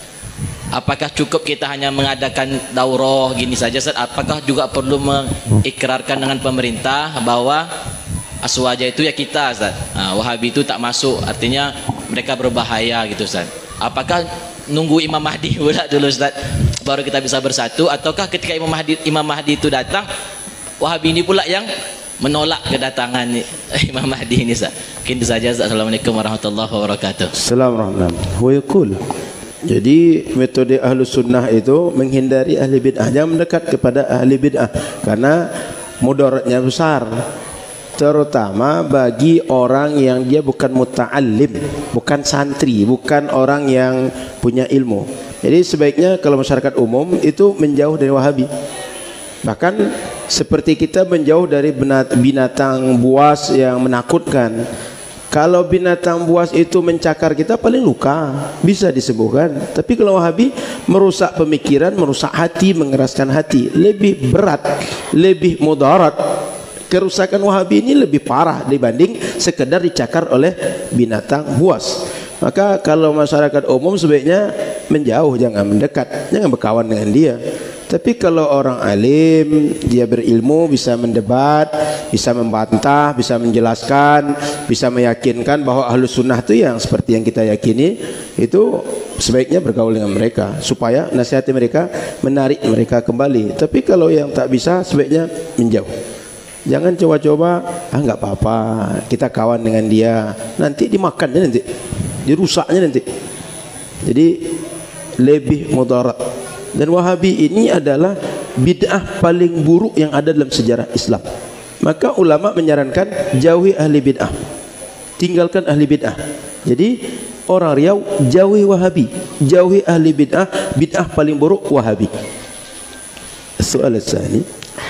Apakah cukup kita hanya mengadakan daurah gini saja Ustaz? Apakah juga perlu mengikrarkan dengan pemerintah bahwa aswaja itu ya kita Ustaz? Wahabi itu tak masuk, artinya mereka berbahaya gitu Ustaz. Apakah nunggu Imam Mahdi pula dulu Ustaz baru kita bisa bersatu, ataukah ketika Imam Mahdi itu datang Wahabi ini pula yang menolak kedatangan Imam Mahdi ini, Ustaz. Mungkin itu saja. Assalamualaikum warahmatullahi wabarakatuh. Assalamualaikum. Jadi metode ahlu sunnah itu menghindari ahli bid'ah, jangan mendekat kepada ahli bid'ah karena mudaratnya besar, terutama bagi orang yang dia bukan muta'allim, bukan santri, bukan orang yang punya ilmu. Jadi sebaiknya kalau masyarakat umum itu menjauh dari Wahabi. Bahkan seperti kita menjauh dari binatang buas yang menakutkan. Kalau binatang buas itu mencakar kita paling luka, bisa disembuhkan. Tapi kalau Wahabi merusak pemikiran, merusak hati, mengeraskan hati, lebih berat, lebih mudarat. Kerusakan Wahabi ini lebih parah dibanding sekedar dicakar oleh binatang buas. Maka kalau masyarakat umum sebaiknya menjauh, jangan mendekat, jangan berkawan dengan dia. Tapi kalau orang alim, dia berilmu, bisa mendebat, bisa membantah, bisa menjelaskan, bisa meyakinkan bahwa ahlu sunnah itu yang seperti yang kita yakini, itu sebaiknya bergaul dengan mereka supaya nasihati mereka, menarik mereka kembali. Tapi kalau yang tak bisa, sebaiknya menjauh. Jangan coba-coba, nggak apa-apa, kita kawan dengan dia, nanti dimakannya nanti, dirusaknya nanti. Jadi lebih mudarat. Dan Wahabi ini adalah bid'ah paling buruk yang ada dalam sejarah Islam. Maka ulama menyarankan jauhi ahli bid'ah, tinggalkan ahli bid'ah. Jadi orang Riau jauhi Wahabi, jauhi ahli bid'ah. Bid'ah paling buruk Wahabi. Soal tsani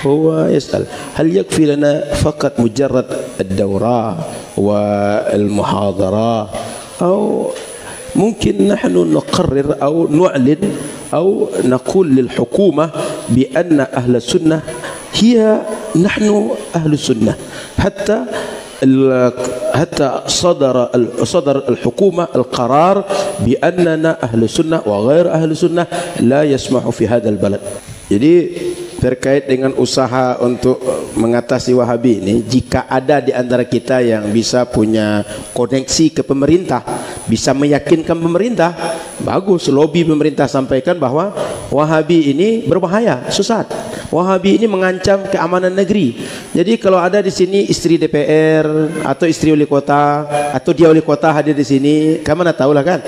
huwa yas'al hal yakfi lana faqat mujarrad ad-dawra wa al-muhadara atau mungkin nahnu nuqarrir atau nu'lin أو نقول للحكومة بأن أهل السنة هي نحن أهل السنة حتى صدر الحكومة القرار بأننا أهل السنة وغير أهل السنة لا يسمح في هذا البلد. Jadi terkait dengan usaha untuk mengatasi Wahabi ini, jika ada di antara kita yang bisa punya koneksi ke pemerintah, bisa meyakinkan pemerintah, bagus, lobi pemerintah, sampaikan bahwa Wahabi ini berbahaya, sesat. Wahabi ini mengancam keamanan negeri. Jadi kalau ada di sini istri DPR atau istri wali kota atau dia wali kota hadir di sini, kamu mana tahu lah kan?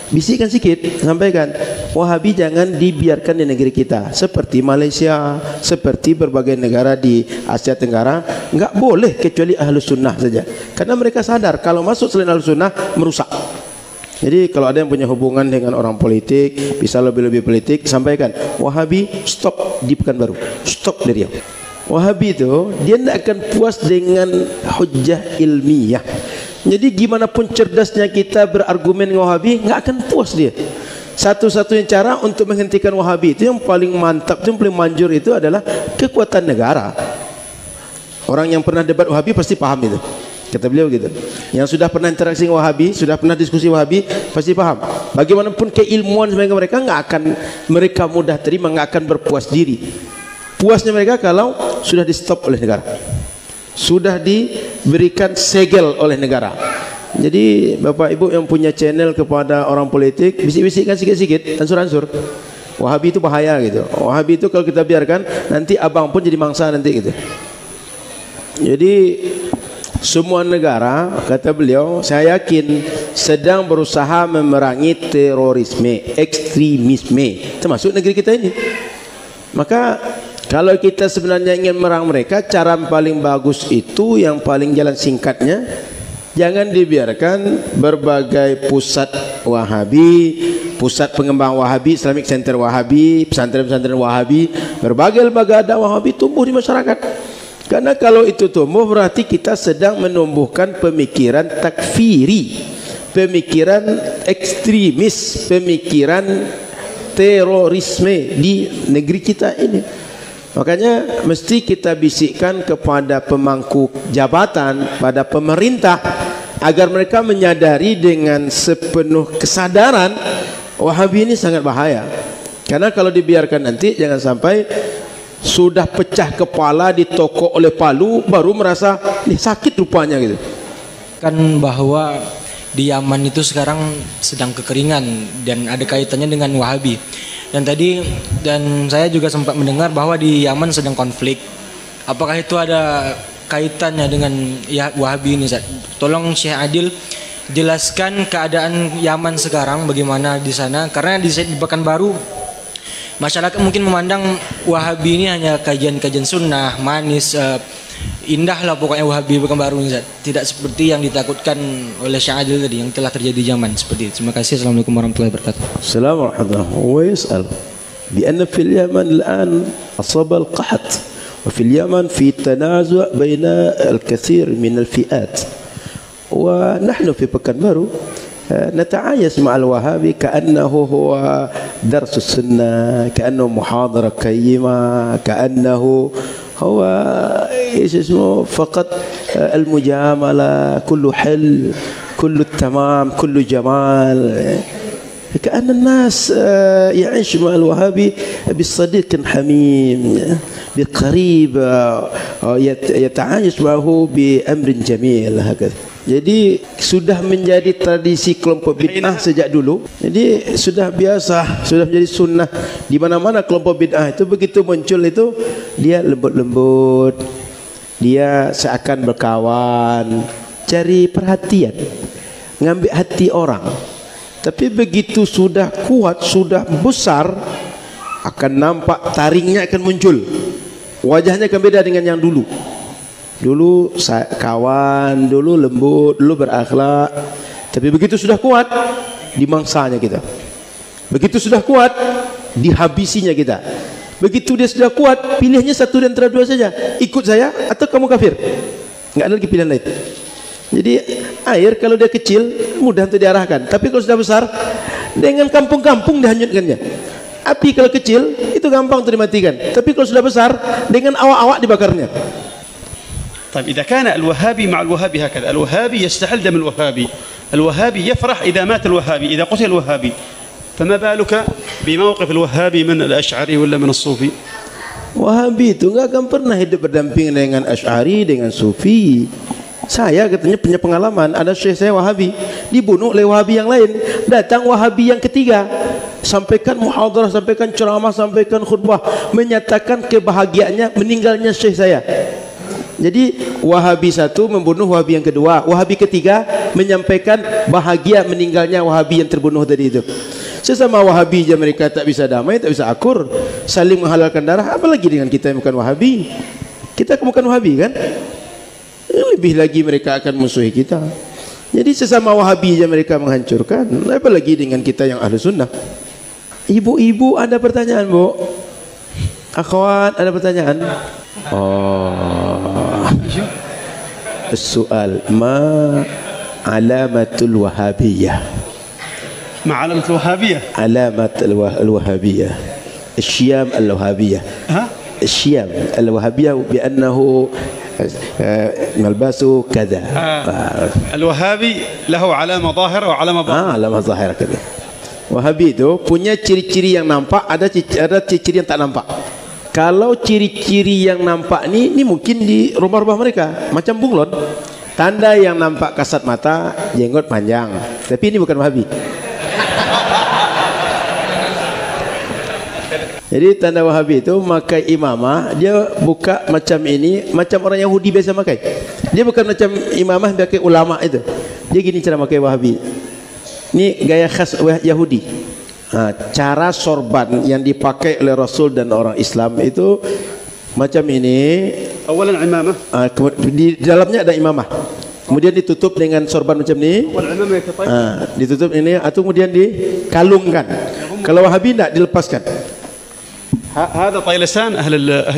Bisikan sikit, sampaikan Wahabi jangan dibiarkan di negeri kita, seperti Malaysia, seperti berbagai negara di Asia Tenggara, nggak boleh kecuali ahlu sunnah saja, karena mereka sadar kalau masuk selain ahlu sunnah merusak. Jadi kalau ada yang punya hubungan dengan orang politik, bisa lebih-lebih politik, sampaikan Wahabi stop di Pekanbaru, stop dari Riau. Wahabi itu dia tidak akan puas dengan hujjah ilmiah. Jadi gimana pun cerdasnya kita berargumen dengan Wahabi, nggak akan puas dia. Satu-satunya cara untuk menghentikan Wahabi itu yang paling mantap, yang paling manjur itu adalah kekuatan negara. Orang yang pernah debat Wahabi pasti paham itu. Kata beliau gitu. Yang sudah pernah interaksi dengan Wahabi, sudah pernah diskusi Wahabi, pasti paham. Bagaimanapun keilmuan mereka nggak akan mereka mudah terima, nggak akan berpuas diri. Puasnya mereka kalau sudah di stop oleh negara, sudah diberikan segel oleh negara. Jadi Bapak Ibu yang punya channel kepada orang politik, bisik-bisikkan sikit-sikit, ansur-ansur. Wahabi itu bahaya gitu. Wahabi itu kalau kita biarkan nanti abang pun jadi mangsa nanti gitu. Jadi semua negara, kata beliau, saya yakin sedang berusaha memerangi terorisme, ekstremisme, termasuk negeri kita ini. Maka kalau kita sebenarnya ingin merang mereka, cara paling bagus itu, yang paling jalan singkatnya, jangan dibiarkan berbagai pusat Wahabi, pusat pengembang Wahabi, Islamic Center Wahabi, pesantren-pesantren Wahabi, berbagai lembaga dakwah Wahabi tumbuh di masyarakat. Karena kalau itu tumbuh berarti kita sedang menumbuhkan pemikiran takfiri, pemikiran ekstremis, pemikiran terorisme di negeri kita ini. Makanya mesti kita bisikkan kepada pemangku jabatan, pada pemerintah, agar mereka menyadari dengan sepenuh kesadaran Wahabi ini sangat bahaya. Karena kalau dibiarkan nanti, jangan sampai sudah pecah kepala ditokok oleh palu baru merasa nih sakit rupanya gitu. Kan bahwa di Yaman itu sekarang sedang kekeringan dan ada kaitannya dengan Wahabi. Dan saya juga sempat mendengar bahwa di Yaman sedang konflik Apakah itu ada kaitannya dengan ya Wahabi ini, Ustaz? Tolong Syekh Adil jelaskan keadaan Yaman sekarang bagaimana di sana, karena di Pekanbaru masyarakat mungkin memandang Wahabi ini hanya kajian-kajian sunnah, manis, indah lah pokoknya Wahabi Pekanbaru ini, Ustaz. Tidak seperti yang ditakutkan oleh Syekh Adil tadi yang telah terjadi di Yaman seperti itu. Terima kasih. Assalamualaikum warahmatullahi wabarakatuh. Assalamualaikum. ويسأل بأن في اليمن الآن أصاب القحط وفي اليمن في تنازع بين الكثير من الفئات ونحن في بكنبارو نتعايش مع الوهابي كأنه هو درس السنة، كأنه محاضرة قيمة، كأنه هو ايش اسمه فقط المجاملة، كله حل، كله التمام، كله جمال. كأن الناس يعيش مع الوهابي بصديق حميم، بقريب، يتعايش معه بأمر جميل هكذا. Jadi sudah menjadi tradisi kelompok bid'ah sejak dulu. Jadi sudah biasa, sudah menjadi sunnah di mana-mana kelompok bid'ah itu begitu muncul itu dia lembut-lembut, dia seakan berkawan, cari perhatian, ngambil hati orang. Tapi begitu sudah kuat, sudah besar, akan nampak taringnya akan muncul. Wajahnya akan beda dengan yang dulu. Dulu kawan, dulu lembut, dulu berakhlak. Tapi begitu sudah kuat, dimangsanya kita. Begitu sudah kuat, dihabisinya kita. Begitu dia sudah kuat, pilihnya satu di antara dua saja. Ikut saya atau kamu kafir. Enggak ada lagi pilihan lain. Jadi air kalau dia kecil mudah untuk diarahkan. Tapi kalau sudah besar, dengan kampung-kampung dihanyutkannya. Api kalau kecil itu gampang untuk dimatikan. Tapi kalau sudah besar, dengan awak-awak dibakarnya. طيب إذا كان الوهابي مع الوهابي هكذا، الوهابي يستحل دم الوهابي، الوهابي يفرح إذا مات الوهابي، إذا قتل الوهابي، فما بالك بموقف الوهابي من الأشعري ولا من الصوفي؟ Wahabi itu nggak akan pernah hidup berdampingan dengan Asy'ari, dengan Sufi. Saya katanya punya pengalaman, ada syekh saya Wahabi dibunuh oleh Wahabi yang lain. Datang Wahabi yang ketiga, sampaikan muhadarah, sampaikan ceramah, sampaikan khutbah, menyatakan kebahagiaannya meninggalnya syekh saya. Jadi Wahabi satu membunuh Wahabi yang kedua, Wahabi ketiga menyampaikan bahagia meninggalnya Wahabi yang terbunuh tadi itu. Sesama Wahabi aja mereka tak bisa damai, tak bisa akur, saling menghalalkan darah, apalagi dengan kita yang bukan Wahabi. Kita bukan Wahabi kan? Lebih lagi mereka akan musuhi kita. Jadi sesama Wahabi aja mereka menghancurkan, apalagi dengan kita yang ahlu sunnah. Ibu-ibu ada pertanyaan, Bu? Akhwat ada pertanyaan? السؤال ما علامة الوهابية؟ مع علامة الوهابية؟ علامة الوهابية، الشيام الوهابية. الشيام الوهابية بأنه ملبسه كذا. الوهابي له علامة ظاهرة وعلامة باطنة. علامة ظاهرة كذا. Wahabi itu punya ciri-ciri yang nampak, ada ciri-ciri yang tak nampak. Kalau ciri-ciri yang nampak ini mungkin di rumah-rumah mereka macam bunglon. Tanda yang nampak kasat mata, jenggot panjang. Tapi ini bukan Wahabi. Jadi tanda Wahabi itu makai imamah, dia buka macam ini, macam orang Yahudi biasa makai. Dia bukan macam imamah pakai ulama itu. Dia gini cara makai Wahabi. Ini gaya khas Yahudi. Cara sorban yang dipakai oleh Rasul dan orang Islam itu macam ini. Awalan imamah. Di dalamnya ada imamah. Kemudian ditutup dengan sorban macam ini. Ditutup ini atau kemudian dikalungkan. Kalau Wahabi tidak dilepaskan. هذا طيلسان أهل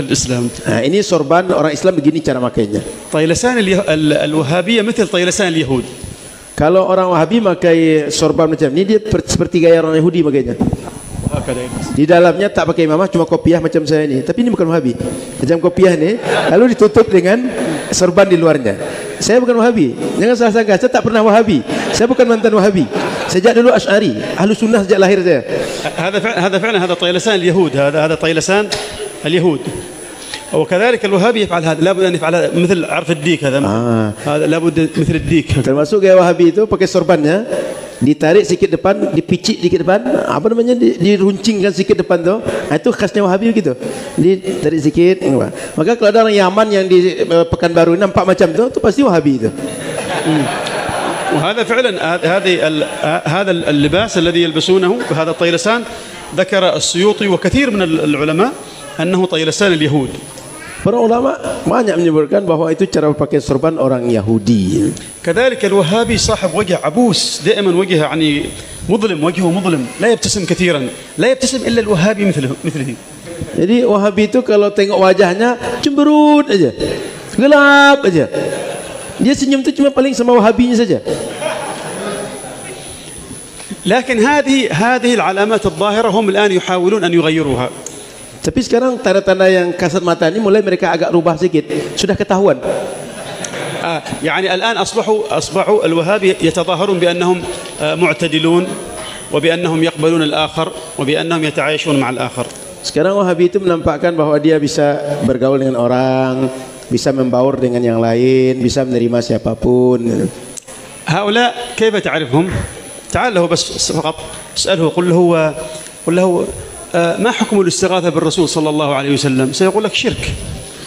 الإسلام. Ini sorban orang Islam begini cara makainya. طيلسان الوهابية مثل طيلسان اليهود. Kalau orang Wahabi pakai sorban macam ini, dia seperti gaya orang Yahudi makanya. Di dalamnya tak pakai imamah, cuma kopiah macam saya ini. Tapi ini bukan Wahabi. Macam kopiah ini, lalu ditutup dengan sorban di luarnya. Saya bukan Wahabi. Jangan salah sangka, saya tak pernah Wahabi. Saya bukan mantan Wahabi. Sejak dulu Asy'ari, ahlu sunnah sejak lahir saya. هذا فعلا هذا طيلسان اليهود. هذا طيلسان اليهود. وكذلك الوهابي يفعل هذا، لابد ان يفعل هذا مثل عرف الديك هذا. هذا لابد مثل الديك. Termasuk gaya Wahabi itu pakai sorbannya ditarik sikit depan, dipicik dikit depan, apa namanya, diruncingkan sikit depan tuh. Nah, itu khasnya Wahabi gitu. Ditarik sikit. Maka kalau ada orang Yaman yang di Pekanbaru nampak macam itu pasti Wahabi itu. وهذا فعلا هذا اللباس الذي يلبسونه هذا الطيلسان ذكر السيوطي وكثير من العلماء أنه طيلسان اليهود. Para ulama banyak menyebutkan bahwa itu cara pakai sorban orang Yahudi. كذلك الوهابي صاحب وجه عبوس دائما وجهه يعني مظلم وجهه مظلم لا يبتسم كثيرا لا يبتسم إلا الوهابي مثله. Jadi Wahabi itu kalau tengok wajahnya cemberut aja, gelap aja. Dia senyum itu cuma paling sama Wahabinya saja. لكن هذه العلامات الظاهرة هم الآن يحاولون أن يغيروها. Tapi sekarang tanda-tanda yang kasat mata ini mulai mereka agak rubah sedikit, sudah ketahuan. يعني الآن أصبحوا الوهابي يتظاهرون بأنهم معتدلون وبأنهم يقبلون الآخر وبأنهم يتعايشون مع الآخر. Sekarang Wahabi itu menampakkan bahwa dia bisa bergaul dengan orang, bisa membaur dengan yang lain, bisa menerima siapapun. هؤلاء كيف تعرفهم؟ تعال له بس فقط اسأله قل له ما حكم الاستغاثة بالرسول صلى الله عليه وسلم؟ سيقول لك شرك.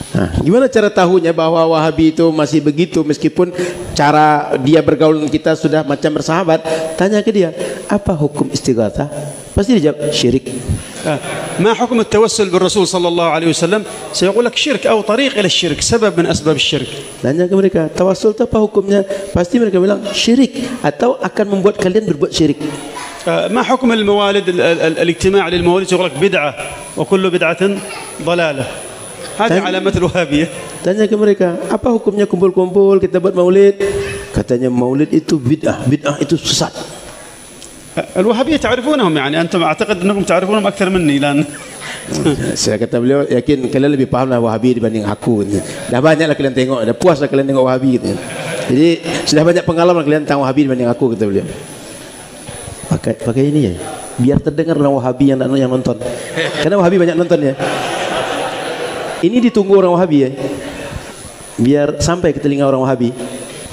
Nah, gimana cara tahunya bahwa Wahabi itu masih begitu meskipun cara dia bergaul dengan kita sudah macam bersahabat? Tanya ke dia, apa hukum istighatsah? Pasti dia jawab syirik. ما حكم التوسل بالرسول صلى الله عليه وسلم؟ سيقول لك شرك أو طريق إلى الشرك سبب من أسباب الشرك. Tanya ke mereka, tawasul itu apa hukumnya? Pasti mereka bilang syirik atau akan membuat kalian berbuat syirik. ما حكم الموالد الاجتماع للموالد؟ يقول لك بدعة وكل بدعة ضلالة. هذه علامة الوهابية. Tanya ke mereka, apa hukumnya kumpul-kumpul kita buat maulid? Katanya maulid itu bid'ah itu sesat. الوهابية تعرفونهم يعني أنتم أعتقد أنكم تعرفونهم أكثر مني الآن. Saya kata beliau, yakin kalian lebih pahamlah Wahabi dibanding aku. Dah banyaklah kalian tengok, dah puaslah kalian tengok Wahabi gitu. Jadi sudah banyak pengalaman kalian tentang Wahabi dibanding aku, kata beliau. Pakai ini ya, biar terdengar orang Wahabi yang nonton. Karena Wahabi banyak nonton ya. Ini ditunggu orang Wahabi ya, biar sampai ke telinga orang Wahabi.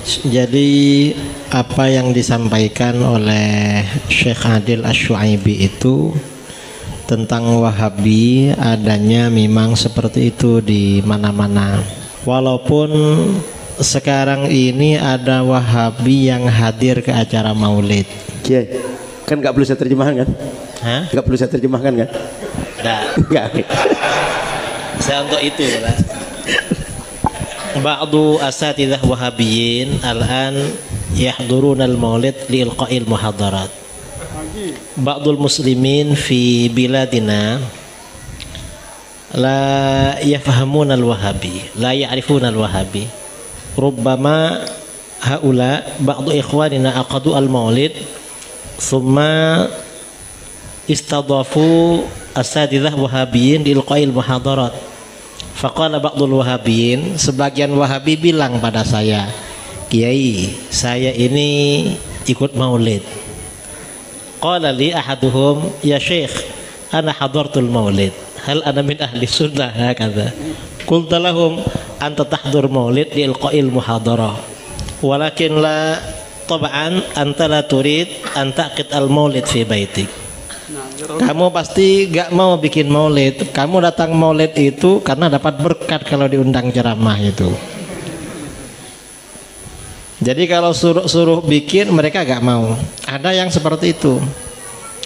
Jadi apa yang disampaikan oleh Syekh Adil Asy-Syuaibi itu tentang Wahabi adanya memang seperti itu di mana-mana. Walaupun sekarang ini ada Wahabi yang hadir ke acara maulid. Kiai, kan nggak perlu saya terjemahkan kan? Hah? Nggak perlu saya terjemahkan kan? Nggak. Saya untuk itu lah. Ba'du asatidzah Wahabiyyin al-an yahduruna al-maulid li ilqa'il muhadarat. Ba'dul muslimin fi biladina la yafhamuna al-wahabi, la ya'rifuna al-wahabi. Rubbama haula ba'du ikhwanina aqadu al-maulid thumma istadafu asatidzah Wahabiyyin li ilqa'il muhadarat. Faqala ba'dul wahabiyin, sebagian Wahabi bilang pada saya, Kiai, saya ini ikut maulid. Qala li ahaduhum, ya Syekh, ana hadartul maulid, hal ana min ahli sunnah hakadha. Qultu lahum anta tahdur maulid li ilqa'il muhadarah, walakin la tab'an anta la turid an taqid al maulid fi baitik. Kamu pasti gak mau bikin maulid. Kamu datang maulid itu karena dapat berkat kalau diundang ceramah itu. Jadi kalau suruh bikin mereka gak mau. Ada yang seperti itu.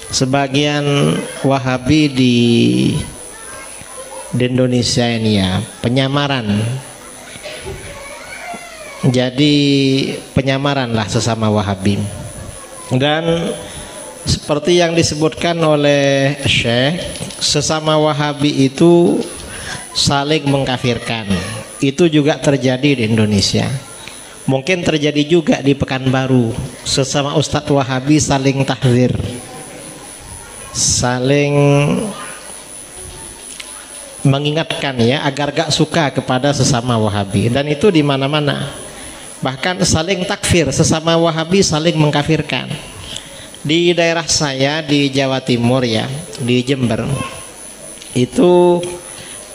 Sebagian Wahabi di Indonesia ini ya, penyamaran. Jadi penyamaran lah sesama Wahabi. Dan seperti yang disebutkan oleh Syekh, sesama Wahabi itu saling mengkafirkan. Itu juga terjadi di Indonesia. Mungkin terjadi juga di Pekanbaru. Sesama Ustadz Wahabi saling tahdzir, saling mengingatkan ya agar gak suka kepada sesama Wahabi. Dan itu di mana-mana. Bahkan saling takfir, sesama Wahabi saling mengkafirkan. Di daerah saya di Jawa Timur ya, di Jember itu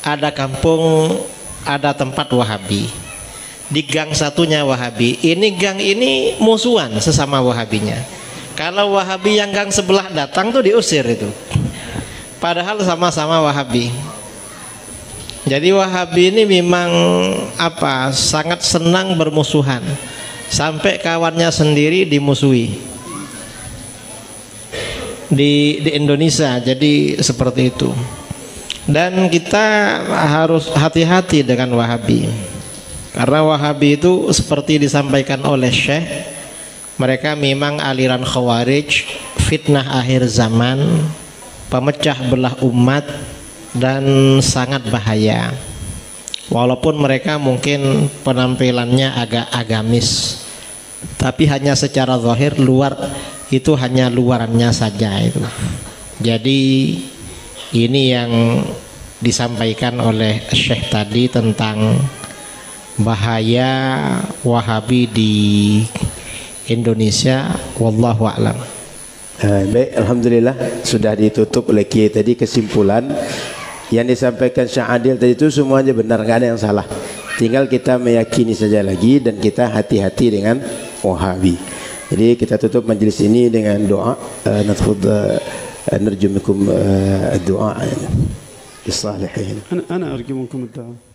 ada kampung, ada tempat Wahabi. Di gang satunya Wahabi. Ini gang ini musuhan sesama Wahabinya. Kalau Wahabi yang gang sebelah datang tuh diusir itu. Padahal sama-sama Wahabi. Jadi Wahabi ini memang sangat senang bermusuhan. Sampai kawannya sendiri dimusuhi. Di Indonesia jadi seperti itu. Dan kita harus hati-hati dengan Wahabi. Karena Wahabi itu seperti disampaikan oleh Syekh, mereka memang aliran Khawarij, fitnah akhir zaman, pemecah belah umat, dan sangat bahaya. Walaupun mereka mungkin penampilannya agak agamis, tapi hanya secara zahir, luar itu hanya luarannya saja itu. Jadi ini yang disampaikan oleh Syekh tadi tentang bahaya Wahabi di Indonesia. Wallahu a'lam. Baik, alhamdulillah sudah ditutup oleh Kiai tadi. Kesimpulan yang disampaikan Syekh Adil tadi itu semuanya benar, nggak ada yang salah. Tinggal kita meyakini saja lagi dan kita hati-hati dengan Wahabi. Jadi kita tutup majelis ini dengan doa. Narju minkum doa. Bisalihin. أنا أرجو منكم الدعاء.